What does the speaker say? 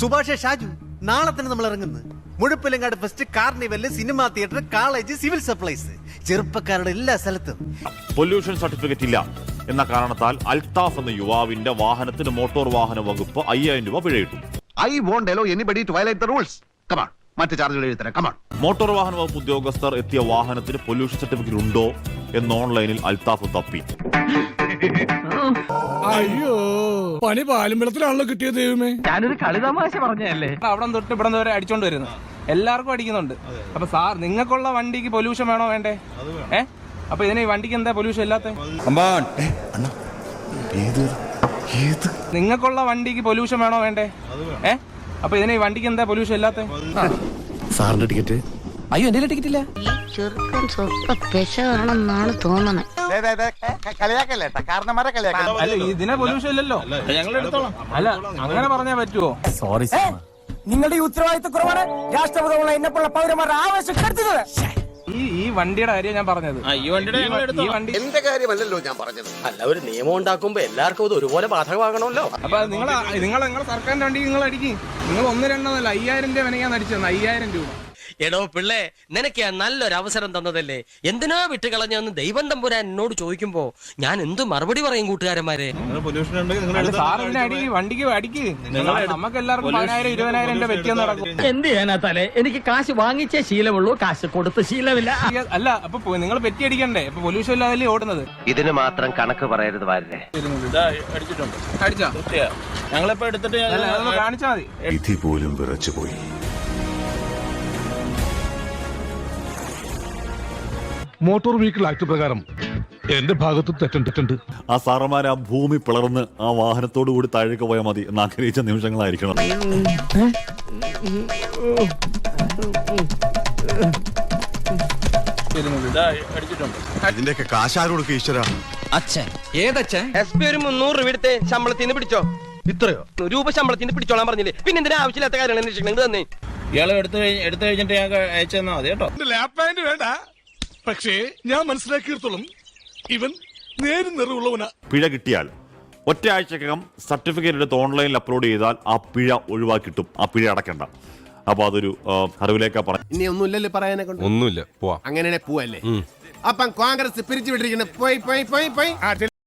സുഭാഷ് ഷാജു നാളെ തന്നെ നമ്മൾ ഇറങ്ങുന്നു. Muzhappilangad fest, carnival, cinema theatre, college, civil supplies, ചെറുപ്പക്കാരുടെ എല്ലാ സ്ഥലത്തും. പൊല്യൂഷൻ സർട്ടിഫിക്കറ്റ് ഇല്ല എന്ന കാരണത്താൽ അൽത്താഫ് എന്ന യുവാവിന്റെ വാഹനത്തിന് മോട്ടോർ വാഹന വകുപ്പ് 5000 രൂപ പിഴയിട്ടു. I won't allow anybody to violate the rules. Come on. മറ്റു ചാർജുകൾ എഴുതരാം. Come on. മോട്ടോർ വാഹന വകുപ്പ് ഉദ്യോഗസ്ഥർ എത്തിയ വാഹനത്തിന് പൊല്യൂഷൻ സർട്ടിഫിക്കറ്റ് ഉണ്ടോ എന്ന് ഓൺലൈനിൽ അൽത്താഫ് തപ്പി. അയ്യോ, പണി പാലും വെള്ളത്തിലാണല്ലോ കിട്ടിയത്. ദൈവമേ, ഞാനൊരു കളിതമാശ പറഞ്ഞല്ലേ. അവിടെ തൊട്ട് ഇവിടെ വരെ അടിച്ചോണ്ട് വരുന്നത് എല്ലാവർക്കും അടിക്കുന്നുണ്ട്. അപ്പൊ സാർ, നിങ്ങൾക്കുള്ള വണ്ടിക്ക് പൊല്യൂഷൻ വേണോ വേണ്ടേ? അപ്പൊ ഇതിന് ഈ വണ്ടിക്ക് എന്താ പൊല്യൂഷൻ ഇല്ലാത്ത? നിങ്ങൾക്കുള്ള വണ്ടിക്ക് പൊല്യൂഷൻ വേണോ വേണ്ടേ? അപ്പൊ ഇതിന് ഈ വണ്ടിക്ക് എന്താ പൊല്യൂഷൻ ഇല്ലാത്ത? സാറിന്റെ ടിക്കറ്റ്? അയ്യോ, എന്റെ ടിക്കറ്റ് ഇല്ല. ചെറുക്കൻ സ്വപ്പ പെശാണെന്നാണ് തോന്നണേ. അല്ല, ഇതിനെ പൊല്യൂഷൻ ഇല്ലല്ലോ, ഞങ്ങൾ എടുത്തോളാം. അല്ല, അങ്ങനെ പറഞ്ഞാൽ പറ്റുമോ? സോറി, നിങ്ങളുടെ ഈ ഉത്തരവാദിത്തക്കുറവാണ് രാഷ്ട്രപതിയുള്ള എന്നെപ്പോലുള്ള പൗരന്മാരുടെ ആവേശം കെടുത്തുന്നത്. ഈ വണ്ടിയുടെ കാര്യം ഞാൻ പറഞ്ഞത്. ഈ വണ്ടി എന്റെ കാര്യമല്ലല്ലോ ഞാൻ പറഞ്ഞത്. അല്ല, ഒരു നിയമം ഉണ്ടാക്കുമ്പോ എല്ലാവർക്കും ഇത് ഒരുപോലെ ബാധകമാകണമല്ലോ. അപ്പൊ നിങ്ങൾ സർക്കാരിന്റെ വണ്ടി നിങ്ങൾ അടിക്കും. നിങ്ങൾ 1-2 5000 രൂപ വിനയാൻ അടിച്ചത്. 5000 രൂപ. എടോ പിള്ളേ, നിനക്ക് നല്ലൊരു അവസരം തന്നതല്ലേ, എന്തിനാ വിട്ടുകളഞ്ഞെന്ന് ദൈവം തമ്പുരാൻ എന്നോട് ചോദിക്കുമ്പോ ഞാൻ എന്ത് മറുപടി പറയും കൂട്ടുകാരന്മാരെ? വണ്ടിക്ക് അടിക്ക്. നമുക്ക് എല്ലാവർക്കും 10,000-20,000 രൂപ വെറ്റിയെന്ന് നടക്കും. എന്ത് ചെയ്യാനാ തലേ, എനിക്ക് കാശ് വാങ്ങിച്ചേ ശീലമുള്ളൂ, കാശ് കൊടുത്ത് ശീലമില്ല. അല്ല, അപ്പൊ നിങ്ങൾ പെറ്റി അടിക്കണ്ടേ? ഇപ്പൊ പൊല്യൂഷൻ ഇല്ലാതല്ലേ ഓടുന്നത്. ഇതിന് മാത്രം കണക്ക് പറയരുത് വാരേ. അടിച്ചാ ഞങ്ങളിപ്പോ എടുത്തിട്ട് കാണിച്ചാ മതി. വിധി പോലും വിറച്ചുപോയി. മോട്ടോർ വെഹിക്കിൾ ആക്ട് പ്രകാരം എന്റെ ഭാഗത്ത് തെറ്റുണ്ട്. ആ സാറന്മാർ ആ ഭൂമി പിളർന്ന് ആ വാഹനത്തോടു കൂടി താഴേക്ക് പോയാൽ മതി എന്ന് ആഗ്രഹിച്ച നിമിഷങ്ങളായിരിക്കണം. ഇതിന്റെയൊക്കെ കാശാരോടൊക്കെ ഈശ്വര. അച്ഛൻ ഏതച്ഛൻ? SP ഒരു 300 രൂപ എടുത്ത് ശമ്പളത്തിന് പിടിച്ചോ. ഇത്രയോ രൂപ ശമ്പളത്തിന് പിടിച്ചോളാൻ പറഞ്ഞില്ലേ? പിന്നെ എന്തിനാ ആവശ്യമില്ലാത്ത കാര്യങ്ങൾ അന്വേഷിക്കണം തന്നെ. ഇയാളെ എടുത്തു കഴിഞ്ഞിട്ട് ഞാൻ അയച്ചു തന്നാ മതി കേട്ടോ. ലാപ്പാൻഡ് വേണ്ട, പക്ഷേ ഞാൻ മനസ്സിലാക്കിയിടത്തോളം ഇവൻ നേരും നിറവുള്ളവനാ. പിഴ കിട്ടിയാൽ ഒറ്റയാഴ്ചക്കകം സർട്ടിഫിക്കറ്റ് എടുത്ത് ഓൺലൈനിൽ അപ്ലോഡ് ചെയ്താൽ ആ പിഴ ഒഴിവാക്കിട്ടും ആ പിഴ അടക്കണ്ട. അപ്പൊ അതൊരു അറിവിലേക്കാ പറഞ്ഞു. ഇനി ഒന്നുമില്ലല്ലോ പറയാനെ കൊണ്ട്. ഒന്നുമില്ല, പോവാ. അങ്ങനെ പോവല്ലേ? അപ്പം കോൺഗ്രസ് പിരിച്ചു വിട്ടിരിക്കുന്നത് പോയി.